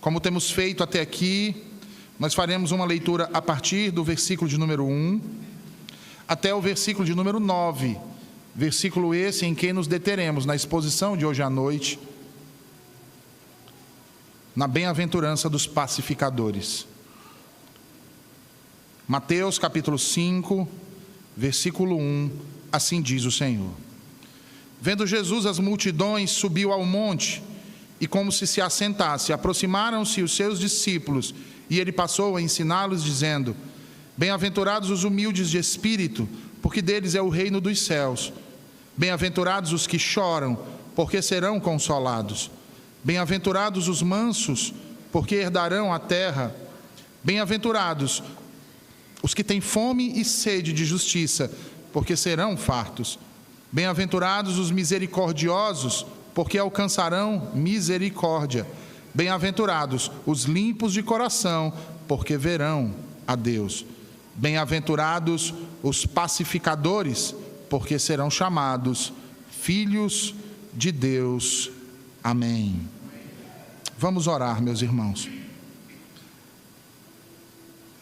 Como temos feito até aqui, nós faremos uma leitura a partir do versículo de número 1 até o versículo de número 9, versículo esse em que nos deteremos na exposição de hoje à noite, na bem-aventurança dos pacificadores. Mateus capítulo 5, versículo 1, assim diz o Senhor: Vendo Jesus as multidões, subiu ao monte, e como se assentasse, aproximaram-se os seus discípulos, e ele passou a ensiná-los, dizendo: Bem-aventurados os humildes de espírito, porque deles é o reino dos céus. Bem-aventurados os que choram, porque serão consolados. Bem-aventurados os mansos, porque herdarão a terra. Bem-aventurados os que têm fome e sede de justiça, porque serão fartos. Bem-aventurados os misericordiosos, porque alcançarão misericórdia. Bem-aventurados os limpos de coração, porque verão a Deus. Bem-aventurados os pacificadores, porque serão chamados filhos de Deus. Amém. Vamos orar, meus irmãos.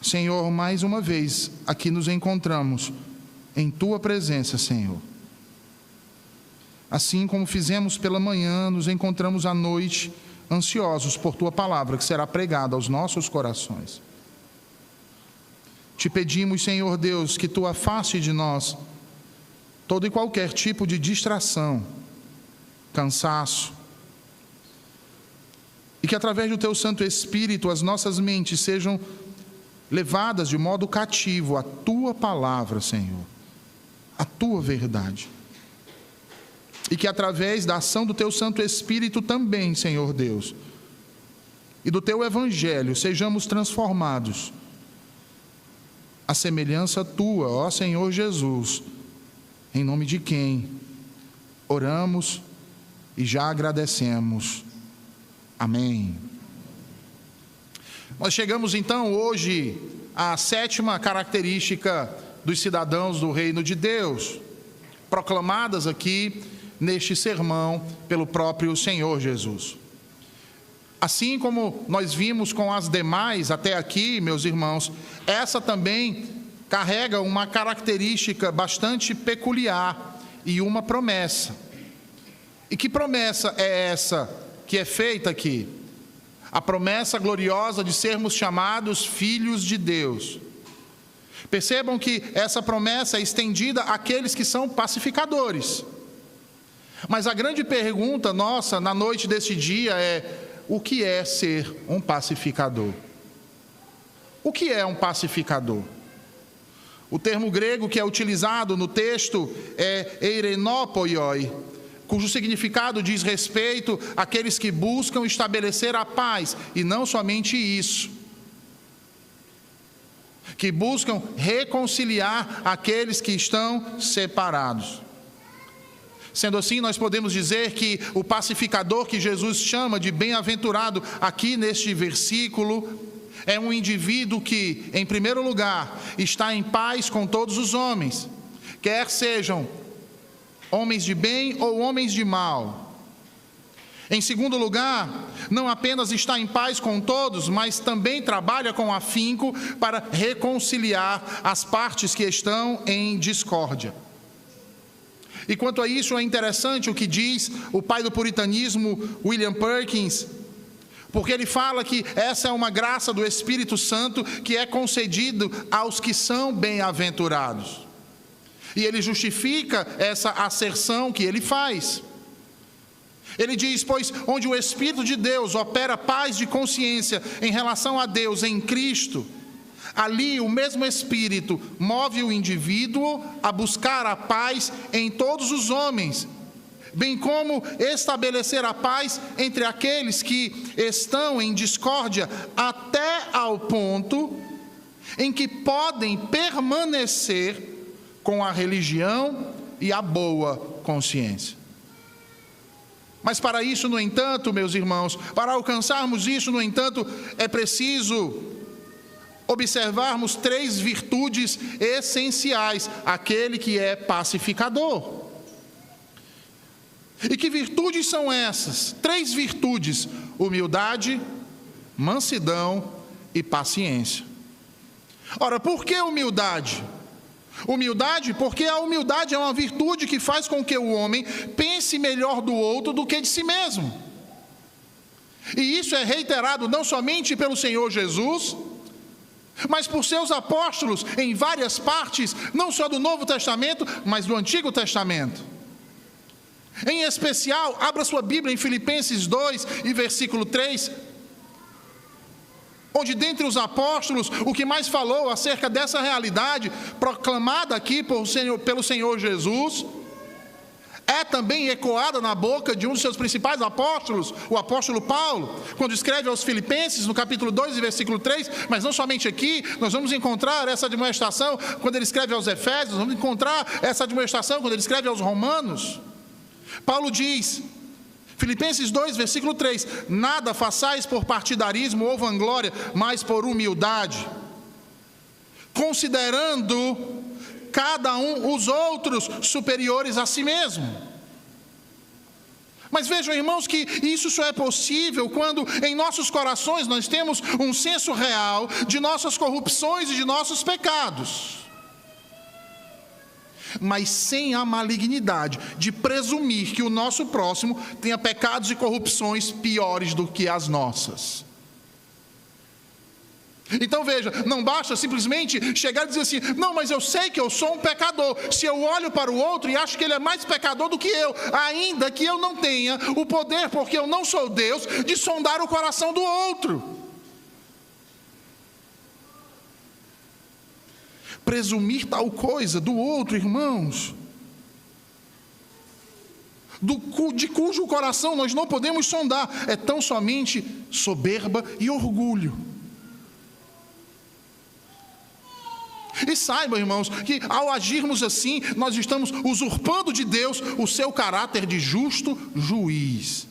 Senhor, mais uma vez aqui nos encontramos em Tua presença, Senhor. Assim como fizemos pela manhã, nos encontramos à noite ansiosos por Tua palavra, que será pregada aos nossos corações. Te pedimos, Senhor Deus, que Tu afaste de nós todo e qualquer tipo de distração, cansaço, e que através do Teu Santo Espírito as nossas mentes sejam levadas de modo cativo à Tua palavra, Senhor, à Tua verdade. E que através da ação do Teu Santo Espírito também, Senhor Deus, e do Teu Evangelho, sejamos transformados à semelhança Tua, ó Senhor Jesus, em nome de quem oramos e já agradecemos. Amém. Nós chegamos então hoje à 7ª característica dos cidadãos do reino de Deus, proclamadas aqui neste sermão pelo próprio Senhor Jesus. Assim como nós vimos com as demais até aqui, meus irmãos, essa também carrega uma característica bastante peculiar e uma promessa. E que promessa é essa que é feita aqui? A promessa gloriosa de sermos chamados filhos de Deus. Percebam que essa promessa é estendida àqueles que são pacificadores. Mas a grande pergunta nossa na noite deste dia é: o que é ser um pacificador? O que é um pacificador? O termo grego que é utilizado no texto é eirenopoioi, cujo significado diz respeito àqueles que buscam estabelecer a paz, e não somente isso, que buscam reconciliar aqueles que estão separados. Sendo assim, nós podemos dizer que o pacificador que Jesus chama de bem-aventurado aqui neste versículo é um indivíduo que, em primeiro lugar, está em paz com todos os homens, quer sejam homens de bem ou homens de mal. Em segundo lugar, não apenas está em paz com todos, mas também trabalha com afinco para reconciliar as partes que estão em discórdia. E quanto a isso, é interessante o que diz o pai do puritanismo, William Perkins, porque ele fala que essa é uma graça do Espírito Santo que é concedido aos que são bem-aventurados. E ele justifica essa asserção que ele faz. Ele diz: pois onde o Espírito de Deus opera paz de consciência em relação a Deus em Cristo, ali o mesmo Espírito move o indivíduo a buscar a paz em todos os homens, bem como estabelecer a paz entre aqueles que estão em discórdia, até ao ponto em que podem permanecer com a religião e a boa consciência. Mas para isso, no entanto, meus irmãos, para alcançarmos isso, no entanto, é preciso observarmos 3 virtudes essenciais àquele que é pacificador. E que virtudes são essas? 3 virtudes: humildade, mansidão e paciência. Ora, por que humildade? Humildade, porque a humildade é uma virtude que faz com que o homem pense melhor do outro do que de si mesmo. E isso é reiterado não somente pelo Senhor Jesus, mas por seus apóstolos em várias partes, não só do Novo Testamento, mas do Antigo Testamento. Em especial, abra sua Bíblia em Filipenses 2 e versículo 3, onde dentre os apóstolos, o que mais falou acerca dessa realidade, proclamada aqui pelo Senhor Jesus, é também ecoada na boca de um dos seus principais apóstolos, o apóstolo Paulo, quando escreve aos Filipenses, no capítulo 2 e versículo 3, mas não somente aqui, nós vamos encontrar essa admoestação quando ele escreve aos Efésios, nós vamos encontrar essa admoestação quando ele escreve aos Romanos. Paulo diz, Filipenses 2, versículo 3, nada façais por partidarismo ou vanglória, mas por humildade, considerando cada um os outros superiores a si mesmo. Mas vejam, irmãos, que isso só é possível quando em nossos corações nós temos um senso real de nossas corrupções e de nossos pecados, mas sem a malignidade de presumir que o nosso próximo tenha pecados e corrupções piores do que as nossas. Então veja, não basta simplesmente chegar e dizer assim, não, mas eu sei que eu sou um pecador. Se eu olho para o outro e acho que ele é mais pecador do que eu, ainda que eu não tenha o poder, porque eu não sou Deus, de sondar o coração do outro. Presumir tal coisa do outro, irmãos, de cujo coração nós não podemos sondar, é tão somente soberba e orgulho. E saibam, irmãos, que ao agirmos assim, nós estamos usurpando de Deus o seu caráter de justo juiz.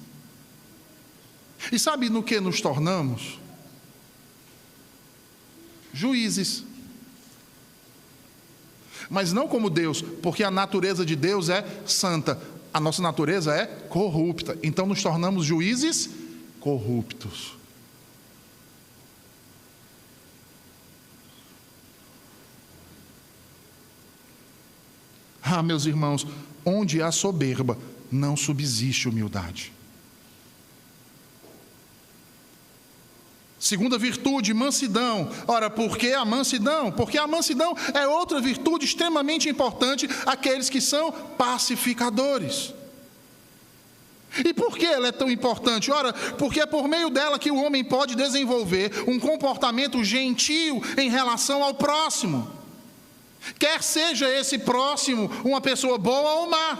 E sabe no que nos tornamos? Juízes. Mas não como Deus, porque a natureza de Deus é santa, a nossa natureza é corrupta. Então nos tornamos juízes corruptos. Ah, meus irmãos, onde há soberba, não subsiste humildade. Segunda virtude, mansidão. Ora, por que a mansidão? Porque a mansidão é outra virtude extremamente importante àqueles que são pacificadores. E por que ela é tão importante? Ora, porque é por meio dela que o homem pode desenvolver um comportamento gentil em relação ao próximo. Quer seja esse próximo uma pessoa boa ou má.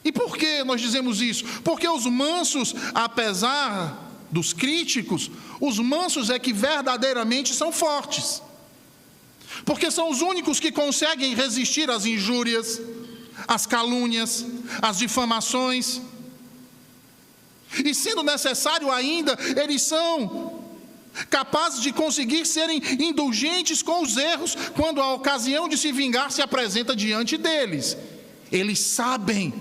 E por que nós dizemos isso? Porque os mansos, apesar dos críticos, os mansos é que verdadeiramente são fortes. Porque são os únicos que conseguem resistir às injúrias, às calúnias, às difamações. E sendo necessário ainda, eles são capazes de conseguir serem indulgentes com os erros quando a ocasião de se vingar se apresenta diante deles. Eles sabem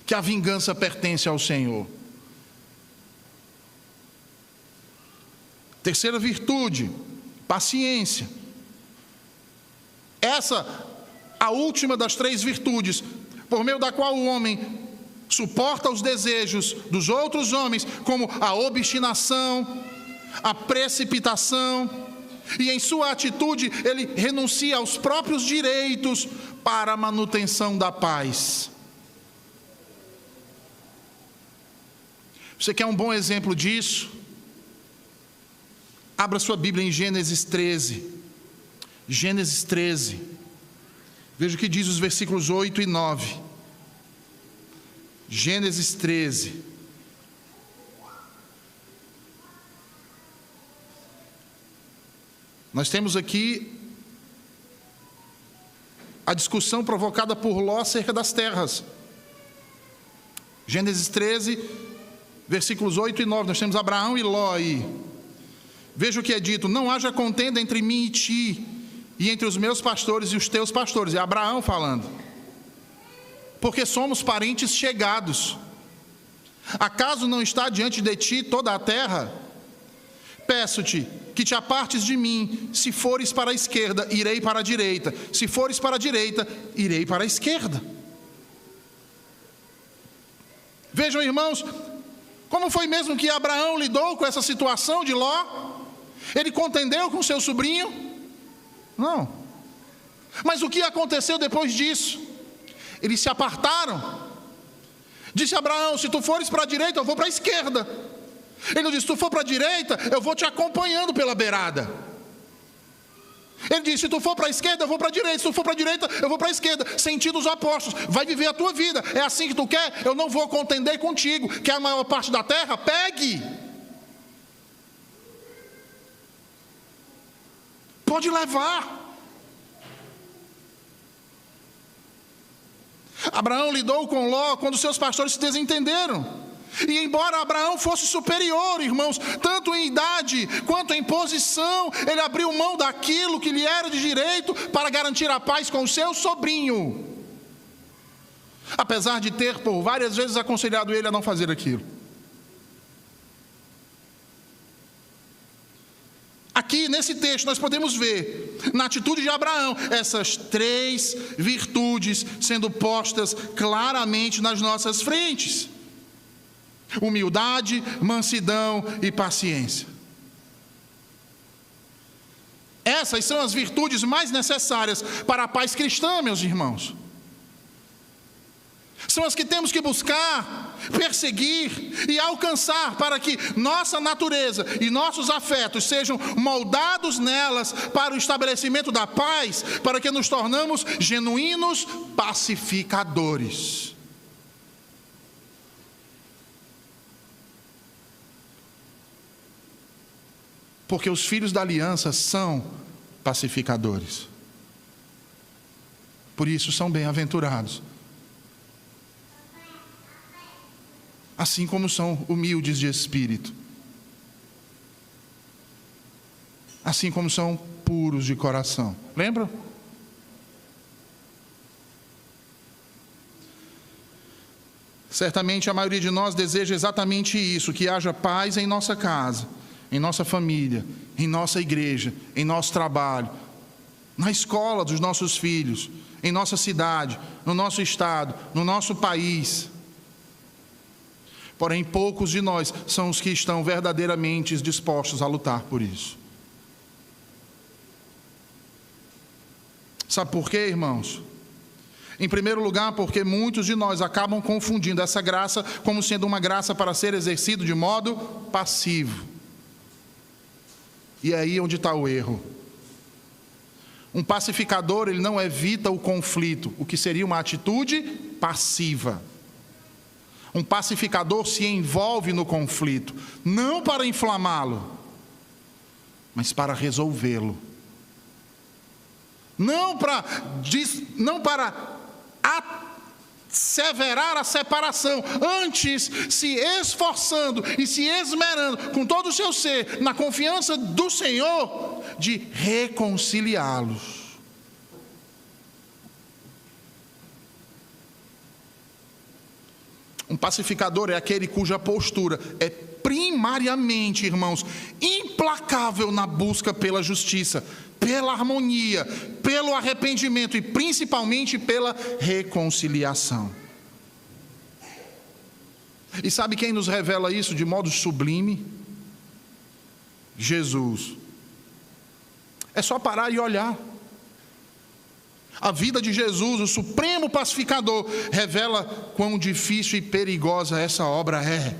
que a vingança pertence ao Senhor. Terceira virtude, paciência. Essa, a última das três virtudes, por meio da qual o homem suporta os desejos dos outros homens, como a obstinação, a precipitação, e em sua atitude ele renuncia aos próprios direitos para a manutenção da paz. Você quer um bom exemplo disso? Abra sua Bíblia em Gênesis 13. Gênesis 13. Veja o que diz os versículos 8 e 9. Gênesis 13. Nós temos aqui a discussão provocada por Ló acerca das terras. Gênesis 13, versículos 8 e 9. Nós temos Abraão e Ló aí. Veja o que é dito: não haja contenda entre mim e ti, e entre os meus pastores e os teus pastores. É Abraão falando. Porque somos parentes chegados. Acaso não está diante de ti toda a terra? Peço-te que te apartes de mim. Se fores para a esquerda, irei para a direita. Se fores para a direita, irei para a esquerda. Vejam, irmãos, como foi mesmo que Abraão lidou com essa situação de Ló? Ele contendeu com seu sobrinho? Não. Mas o que aconteceu depois disso? Eles se apartaram. Disse Abraão: se tu fores para a direita, eu vou para a esquerda. Ele disse: se tu for para a direita, eu vou te acompanhando pela beirada. Ele disse: se tu for para a esquerda, eu vou para a direita. Se tu for para a direita, eu vou para a esquerda. Sentidos opostos. Vai viver a tua vida. É assim que tu quer? Eu não vou contender contigo. Quer a maior parte da terra? Pegue. Pode levar. Abraão lidou com Ló quando seus pastores se desentenderam. E embora Abraão fosse superior, irmãos, tanto em idade quanto em posição, ele abriu mão daquilo que lhe era de direito para garantir a paz com o seu sobrinho. Apesar de ter por várias vezes aconselhado ele a não fazer aquilo. Aqui nesse texto nós podemos ver, na atitude de Abraão, essas 3 virtudes sendo postas claramente nas nossas frentes: humildade, mansidão e paciência. Essas são as virtudes mais necessárias para a paz cristã, meus irmãos. São as que temos que buscar, perseguir e alcançar para que nossa natureza e nossos afetos sejam moldados nelas para o estabelecimento da paz, para que nos tornamos genuínos pacificadores. Porque os filhos da aliança são pacificadores. Por isso são bem-aventurados. Assim como são humildes de espírito. Assim como são puros de coração. Lembra? Certamente a maioria de nós deseja exatamente isso, que haja paz em nossa casa, em nossa família, em nossa igreja, em nosso trabalho, na escola dos nossos filhos, em nossa cidade, no nosso estado, no nosso país. Porém, poucos de nós são os que estão verdadeiramente dispostos a lutar por isso. Sabe por quê, irmãos? Em primeiro lugar, porque muitos de nós acabam confundindo essa graça como sendo uma graça para ser exercido de modo passivo. E é aí onde está o erro. Um pacificador, ele não evita o conflito, o que seria uma atitude passiva. Um pacificador se envolve no conflito, não para inflamá-lo, mas para resolvê-lo. Não para asseverar a separação, antes se esforçando e se esmerando com todo o seu ser, na confiança do Senhor, de reconciliá-los. Um pacificador é aquele cuja postura é primariamente, irmãos, implacável na busca pela justiça, pela harmonia, pelo arrependimento e principalmente pela reconciliação. E sabe quem nos revela isso de modo sublime? Jesus. É só parar e olhar. A vida de Jesus, o supremo pacificador, revela quão difícil e perigosa essa obra é.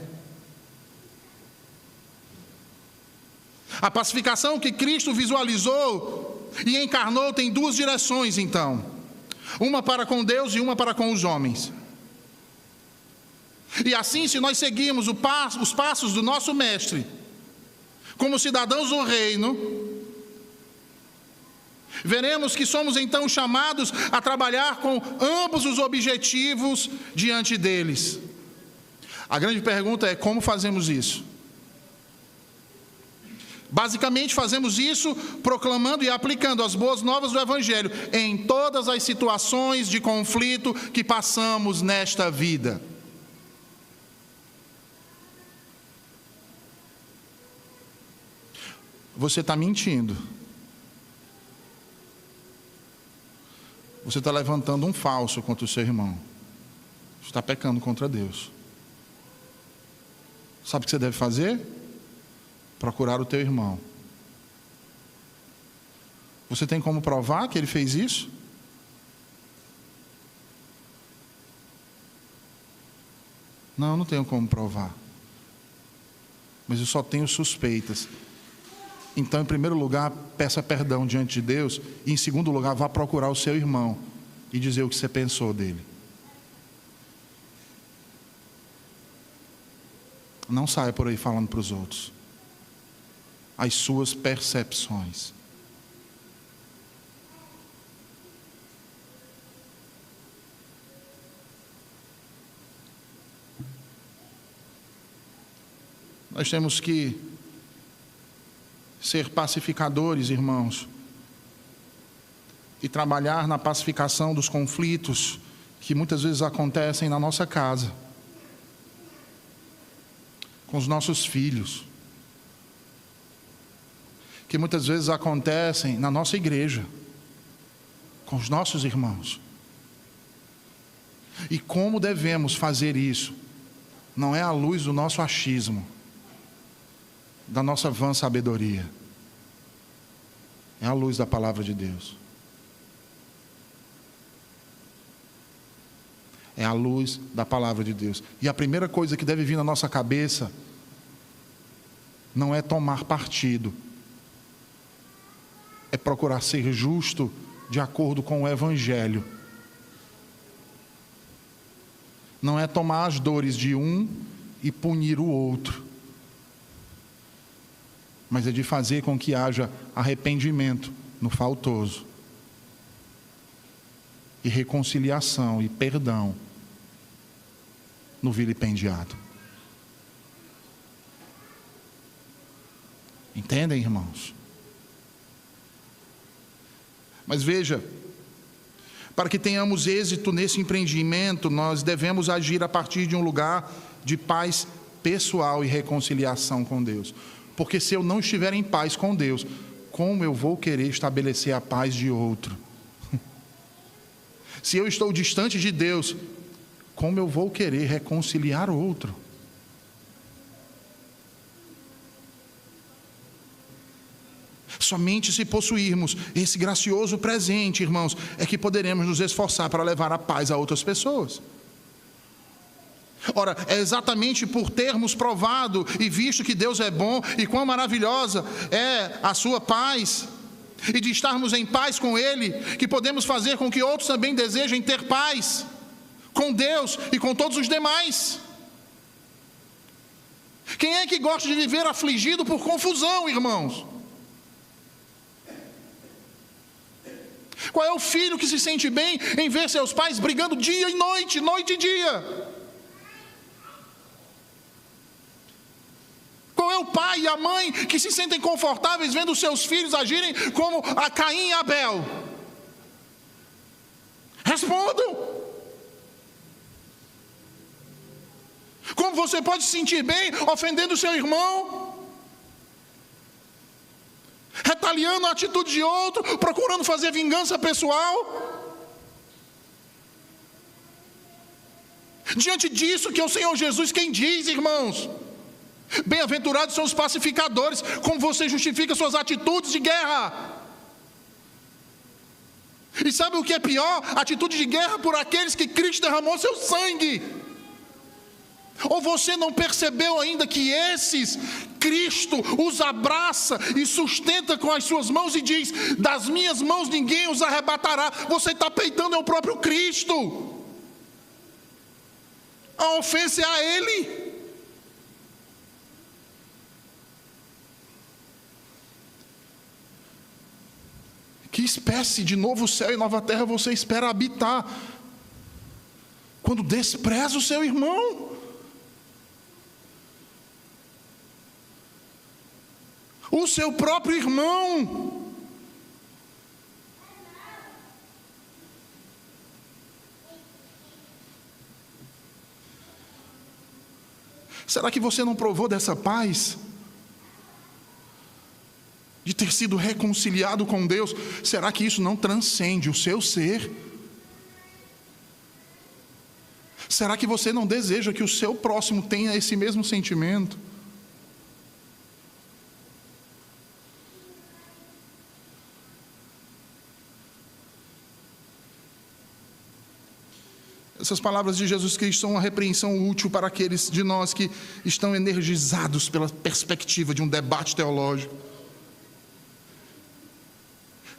A pacificação que Cristo visualizou e encarnou tem 2 direções, então. Uma para com Deus e uma para com os homens. E assim, se nós seguirmos os passos do nosso Mestre, como cidadãos do reino, veremos que somos então chamados a trabalhar com ambos os objetivos diante deles. A grande pergunta é: como fazemos isso? Basicamente fazemos isso proclamando e aplicando as boas novas do Evangelho em todas as situações de conflito que passamos nesta vida. você está mentindo. Você está levantando um falso contra o seu irmão. Você está pecando contra Deus. Sabe o que você deve fazer? Procurar o teu irmão. Você tem como provar que ele fez isso? Não, não tenho como provar. Mas eu só tenho suspeitas. Então, em primeiro lugar, peça perdão diante de Deus. E em segundo lugar, vá procurar o seu irmão e dizer o que você pensou dele. Não saia por aí falando para os outros as suas percepções. Nós temos que ser pacificadores, irmãos, e trabalhar na pacificação dos conflitos que muitas vezes acontecem na nossa casa, com os nossos filhos, que muitas vezes acontecem na nossa igreja, com os nossos irmãos. E como devemos fazer isso? Não é à luz do nosso achismo, da nossa vã sabedoria. É a luz da palavra de Deus. É a luz da palavra de Deus. E a primeira coisa que deve vir na nossa cabeça não é tomar partido. É procurar ser justo de acordo com o Evangelho. Não é tomar as dores de um e punir o outro, mas é de fazer com que haja arrependimento no faltoso, e reconciliação e perdão no vilipendiado. Entendem, irmãos? Mas veja, para que tenhamos êxito nesse empreendimento, nós devemos agir a partir de um lugar de paz pessoal e reconciliação com Deus. Porque se eu não estiver em paz com Deus, como eu vou querer estabelecer a paz de outro? Se eu estou distante de Deus, como eu vou querer reconciliar outro? Somente se possuirmos esse gracioso presente, irmãos, é que poderemos nos esforçar para levar a paz a outras pessoas. Ora, é exatamente por termos provado e visto que Deus é bom e quão maravilhosa é a sua paz, e de estarmos em paz com Ele, que podemos fazer com que outros também desejem ter paz com Deus e com todos os demais. Quem é que gosta de viver afligido por confusão, irmãos? Qual é o filho que se sente bem em ver seus pais brigando dia e noite, noite e dia? Qual é o pai e a mãe que se sentem confortáveis vendo seus filhos agirem como a Caim e Abel? Respondam! Como você pode se sentir bem ofendendo o seu irmão? Retaliando a atitude de outro, procurando fazer vingança pessoal? Diante disso que é o Senhor Jesus quem diz, irmãos: bem-aventurados são os pacificadores. Como você justifica suas atitudes de guerra? E sabe o que é pior? Atitude de guerra por aqueles que Cristo derramou seu sangue. Ou você não percebeu ainda que esses, Cristo os abraça e sustenta com as suas mãos e diz: das minhas mãos ninguém os arrebatará. Você está peitando é o próprio Cristo. A ofensa é a Ele. Que espécie de novo céu e nova terra você espera habitar quando despreza o seu irmão? O seu próprio irmão. Será que você não provou dessa paz? de ter sido reconciliado com Deus, será que isso não transcende o seu ser? Será que você não deseja que o seu próximo tenha esse mesmo sentimento? Essas palavras de Jesus Cristo são uma repreensão útil para aqueles de nós que estão energizados pela perspectiva de um debate teológico,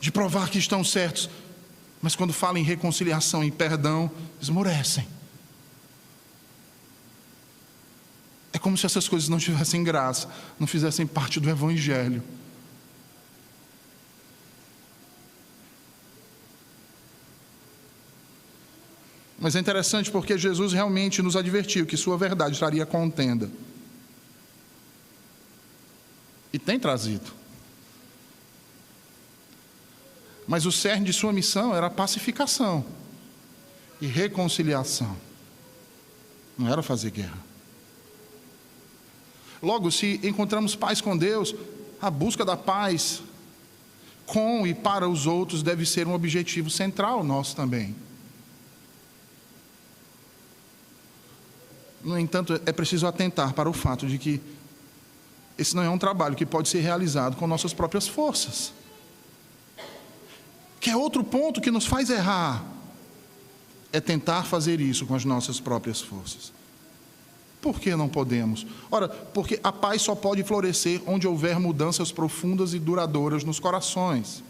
de provar que estão certos, mas quando falam em reconciliação e perdão, esmorecem. É como se essas coisas não tivessem graça, não fizessem parte do Evangelho. Mas é interessante porque Jesus realmente nos advertiu que sua verdade traria contenda. E tem trazido. Mas o cerne de sua missão era a pacificação e reconciliação. Não era fazer guerra. Logo, se encontramos paz com Deus, a busca da paz com e para os outros deve ser um objetivo central nosso também. No entanto, é preciso atentar para o fato de que esse não é um trabalho que pode ser realizado com nossas próprias forças. Que é outro ponto que nos faz errar, é tentar fazer isso com as nossas próprias forças. Por que não podemos? Ora, porque a paz só pode florescer onde houver mudanças profundas e duradouras nos corações.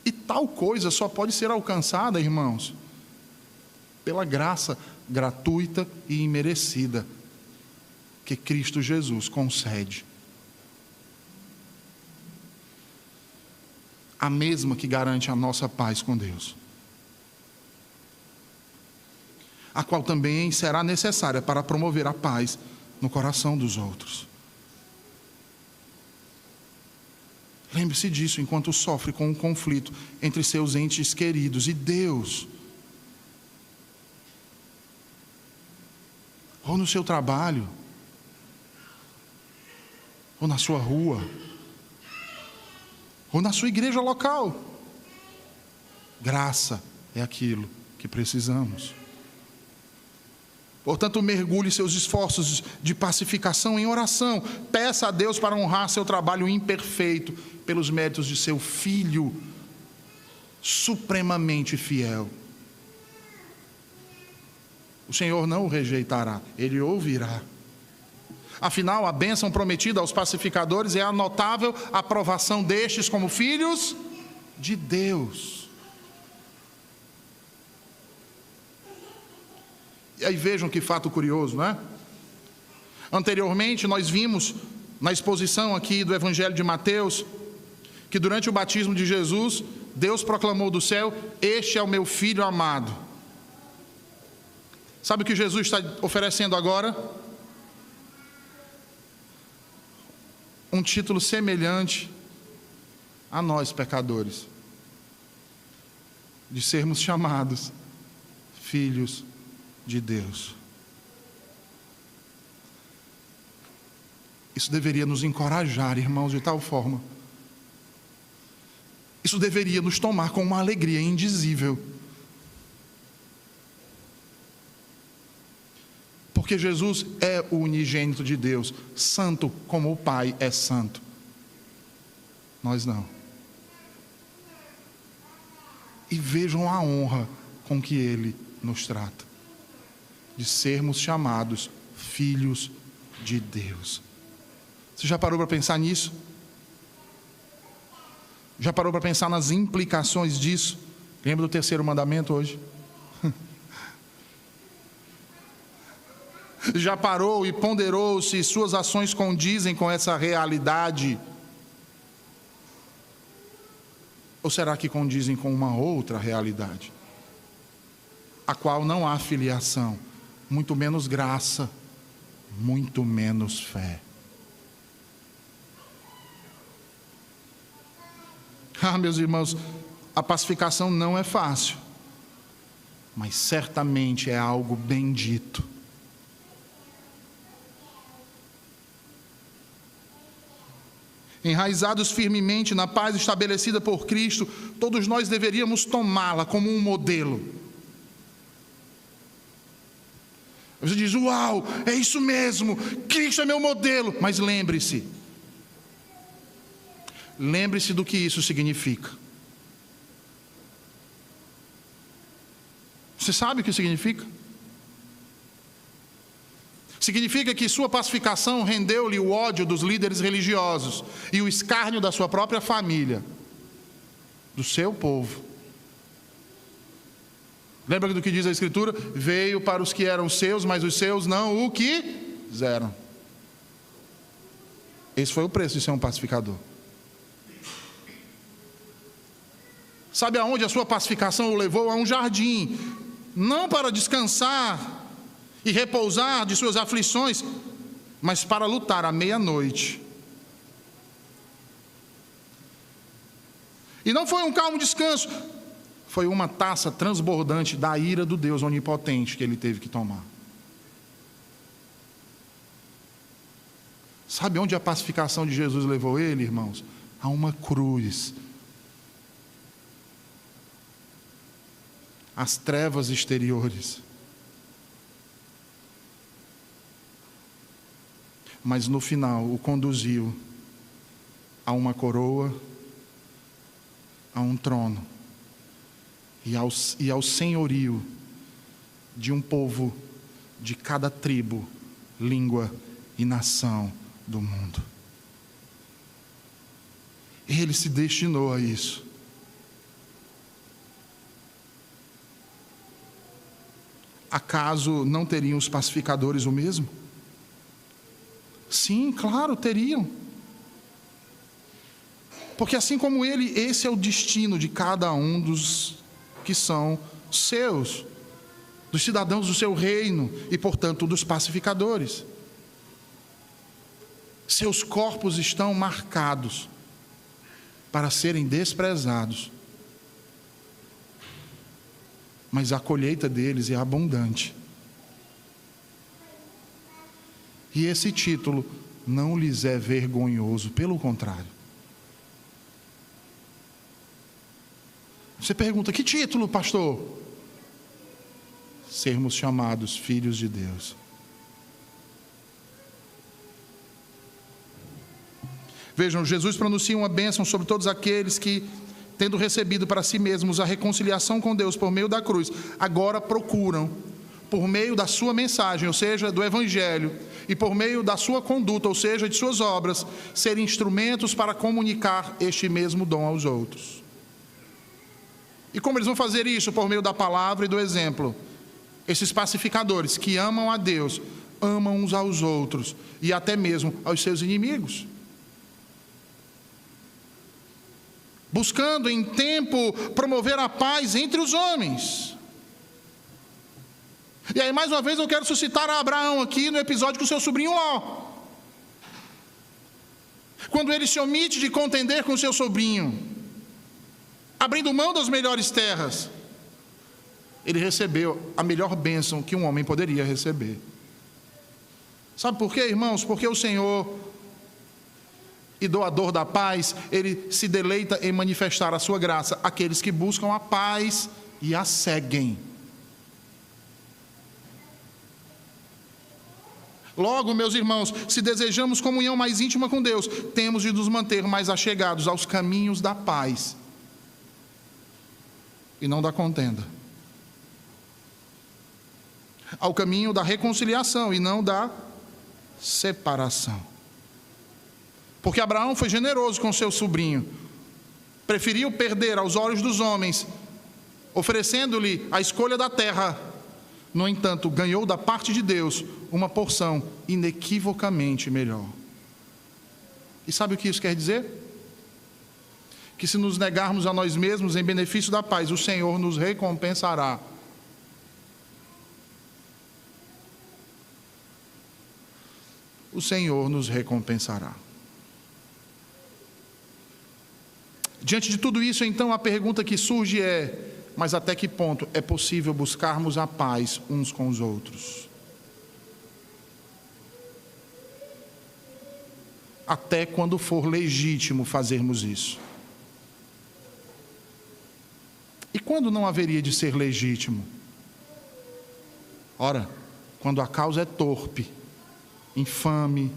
E tal coisa só pode ser alcançada, irmãos, pela graça gratuita e imerecida que Cristo Jesus concede. A mesma que garante a nossa paz com Deus, a qual também será necessária para promover a paz no coração dos outros. Lembre-se disso enquanto sofre com um conflito entre seus entes queridos e Deus. Ou no seu trabalho, ou na sua rua, ou na sua igreja local. Graça é aquilo que precisamos. Portanto, mergulhe seus esforços de pacificação em oração. Peça a Deus para honrar seu trabalho imperfeito pelos méritos de seu Filho supremamente fiel. O Senhor não o rejeitará, Ele ouvirá. Afinal, a bênção prometida aos pacificadores é a notável aprovação destes como filhos de Deus. E aí vejam que fato curioso, não é? Anteriormente nós vimos na exposição aqui do Evangelho de Mateus que durante o batismo de Jesus, Deus proclamou do céu: "Este é o meu Filho amado". Sabe o que Jesus está oferecendo agora? Um título semelhante a nós, pecadores, de sermos chamados filhos de Deus. Isso deveria nos encorajar, irmãos, de tal forma. Isso deveria nos tomar com uma alegria indizível. Porque Jesus é o unigênito de Deus, santo como o Pai é santo. Nós não. E vejam a honra com que Ele nos trata, de sermos chamados filhos de Deus. Você já parou para pensar nisso? Já parou para pensar nas implicações disso? Lembra do terceiro mandamento hoje? Já parou e ponderou se suas ações condizem com essa realidade? Ou será que condizem com uma outra realidade, a qual não há filiação, muito menos graça, muito menos fé? Meus irmãos, a pacificação não é fácil, mas certamente é algo bendito. enraizados firmemente na paz estabelecida por Cristo, todos nós deveríamos tomá-la como um modelo. Você diz: uau, é isso mesmo, Cristo é meu modelo. Mas lembre-se do que isso significa. Você sabe o que significa? Significa que sua pacificação rendeu-lhe o ódio dos líderes religiosos e o escárnio da sua própria família, do seu povo. Lembra do que diz a Escritura? Veio para os que eram seus, mas os seus não o quiseram. Esse foi o preço de ser um pacificador. Sabe aonde a sua pacificação o levou? A um jardim, não para descansar e repousar de suas aflições, mas para lutar à meia-noite. E não foi um calmo descanso, foi uma taça transbordante da ira do Deus onipotente que ele teve que tomar. Sabe onde a pacificação de Jesus levou ele, irmãos? A uma cruz. As trevas exteriores. Mas no final o conduziu a uma coroa, a um trono e ao senhorio de um povo de cada tribo, língua e nação do mundo. Ele se destinou a isso. Acaso não teriam os pacificadores o mesmo? Sim, claro, teriam. Porque assim como ele, esse é o destino de cada um dos que são seus, dos cidadãos do seu reino e, portanto, dos pacificadores. Seus corpos estão marcados para serem desprezados, mas a colheita deles é abundante. E esse título não lhes é vergonhoso, pelo contrário. Você pergunta: que título, pastor? Sermos chamados filhos de Deus. Vejam, Jesus pronuncia uma bênção sobre todos aqueles que, tendo recebido para si mesmos a reconciliação com Deus por meio da cruz, agora procuram, por meio da sua mensagem, ou seja, do Evangelho, e por meio da sua conduta, ou seja, de suas obras, ser instrumentos para comunicar este mesmo dom aos outros. E como eles vão fazer isso? Por meio da palavra e do exemplo. Esses pacificadores que amam a Deus, amam uns aos outros e até mesmo aos seus inimigos. Buscando em tempo promover a paz entre os homens. E aí, mais uma vez, eu quero suscitar a Abraão aqui no episódio com o seu sobrinho Ló. Quando ele se omite de contender com o seu sobrinho, abrindo mão das melhores terras, ele recebeu a melhor bênção que um homem poderia receber. Sabe por quê, irmãos? Porque o Senhor, e doador da paz, ele se deleita em manifestar a sua graça àqueles que buscam a paz e a seguem. Logo, meus irmãos, se desejamos comunhão mais íntima com Deus, temos de nos manter mais achegados aos caminhos da paz e não da contenda, ao caminho da reconciliação e não da separação. Porque Abraão foi generoso com seu sobrinho, preferiu perder aos olhos dos homens, oferecendo-lhe a escolha da terra. No entanto, ganhou da parte de Deus uma porção inequivocamente melhor. E sabe o que isso quer dizer? Que se nos negarmos a nós mesmos em benefício da paz, o Senhor nos recompensará. O Senhor nos recompensará. Diante de tudo isso, então, a pergunta que surge é: mas até que ponto é possível buscarmos a paz uns com os outros? até quando for legítimo fazermos isso. E quando não haveria de ser legítimo? Ora, quando a causa é torpe, infame,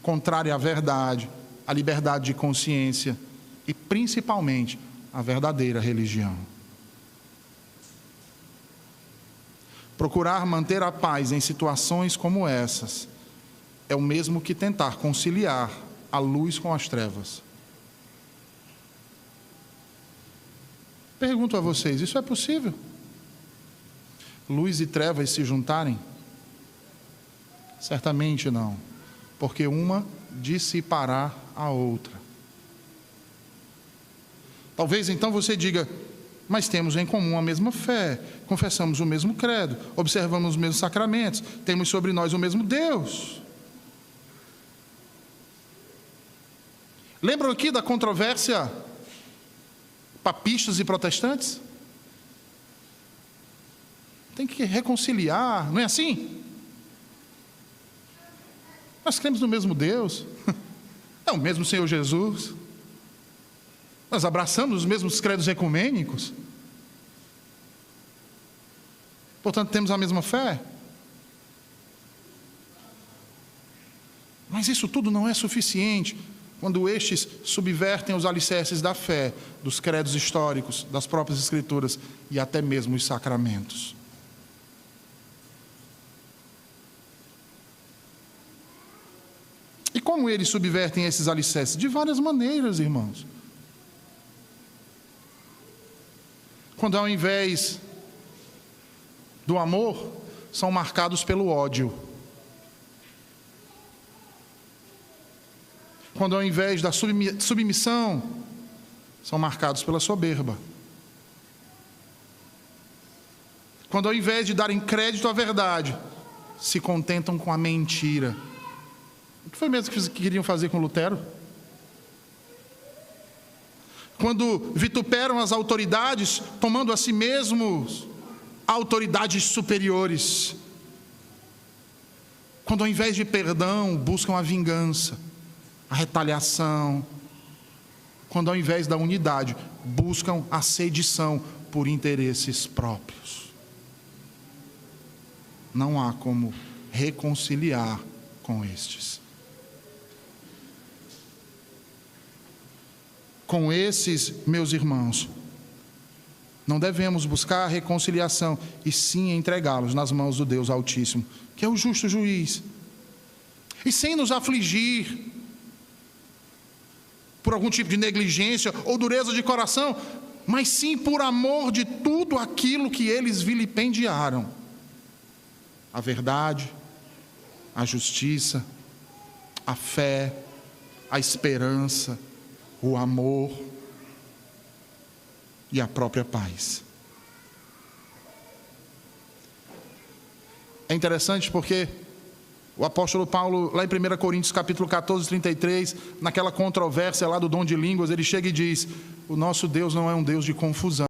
contrária à verdade, à liberdade de consciência e, principalmente, à verdadeira religião. Procurar manter a paz em situações como essas é o mesmo que tentar conciliar a luz com as trevas. Pergunto a vocês, isso é possível? Luz e trevas se juntarem? Certamente não, porque uma dissipará a outra. Talvez então você diga, mas temos em comum a mesma fé, confessamos o mesmo credo, observamos os mesmos sacramentos, temos sobre nós o mesmo Deus. Lembram aqui da controvérsia papistas e protestantes? Tem que reconciliar, não é assim? Nós cremos no mesmo Deus, é o mesmo Senhor Jesus, nós abraçamos os mesmos credos ecumênicos, portanto temos a mesma fé. Mas isso tudo não é suficiente quando estes subvertem os alicerces da fé, dos credos históricos, das próprias Escrituras e até mesmo os sacramentos. E como eles subvertem esses alicerces? De várias maneiras, irmãos. Quando ao invés do amor, são marcados pelo ódio. Quando ao invés da submissão, são marcados pela soberba. Quando ao invés de darem crédito à verdade, se contentam com a mentira. O que foi mesmo que queriam fazer com Lutero? Quando vituperam as autoridades, tomando a si mesmos autoridades superiores. Quando ao invés de perdão, buscam a vingança, a retaliação. Quando ao invés da unidade, buscam a sedição por interesses próprios. Não há como reconciliar com estes. Com esses, meus irmãos, não devemos buscar a reconciliação, e sim entregá-los nas mãos do Deus Altíssimo, que é o justo juiz. E sem nos afligir por algum tipo de negligência ou dureza de coração, mas sim por amor de tudo aquilo que eles vilipendiaram. A verdade, a justiça, a fé, a esperança, o amor e a própria paz. É interessante porque o apóstolo Paulo, lá em 1 Coríntios capítulo 14, 33, naquela controvérsia lá do dom de línguas, ele chega e diz: o nosso Deus não é um Deus de confusão.